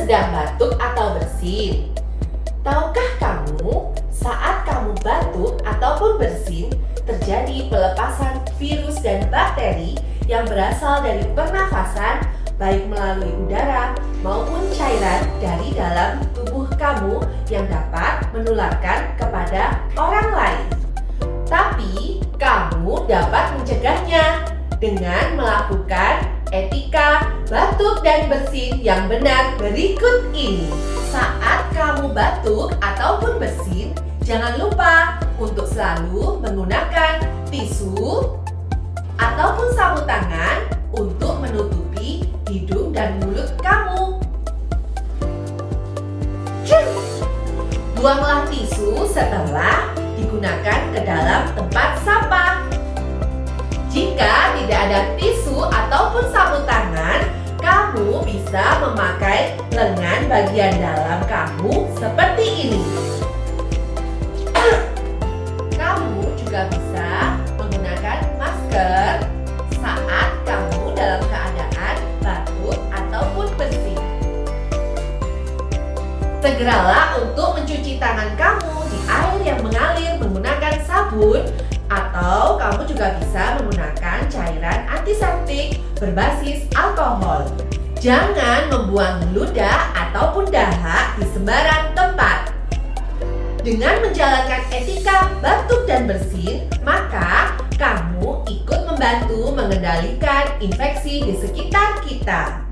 sedang batuk atau bersin? Tahukah kamu, saat kamu batuk ataupun bersin, terjadi pelepasan virus dan bakteri yang berasal dari pernafasan, baik melalui udara maupun cairan dari dalam tubuh kamu yang dapat menularkan kepada orang lain. Tapi, kamu dapat mencegahnya dengan melakukan etika batuk dan bersin yang benar berikut ini. Saat kamu batuk ataupun bersin, jangan lupa untuk selalu menggunakan tisu ataupun sabun tangan untuk menutupi hidung dan mulut kamu. Buanglah tisu setelah digunakan ke dalam tempat sampah. Jika tidak ada tisu ataupun sabun tangan, kamu bisa memakai lengan bagian dalam kamu seperti ini. Kamu juga bisa menggunakan masker saat kamu dalam keadaan batuk ataupun bersin. Segeralah untuk mencuci tangan kamu di air yang mengalir menggunakan sabun, atau kamu juga bisa menggunakan cairan antiseptik berbasis alkohol. Jangan membuang ludah ataupun dahak di sembarang tempat. Dengan menjalankan etika batuk dan bersin, maka kamu ikut membantu mengendalikan infeksi di sekitar kita.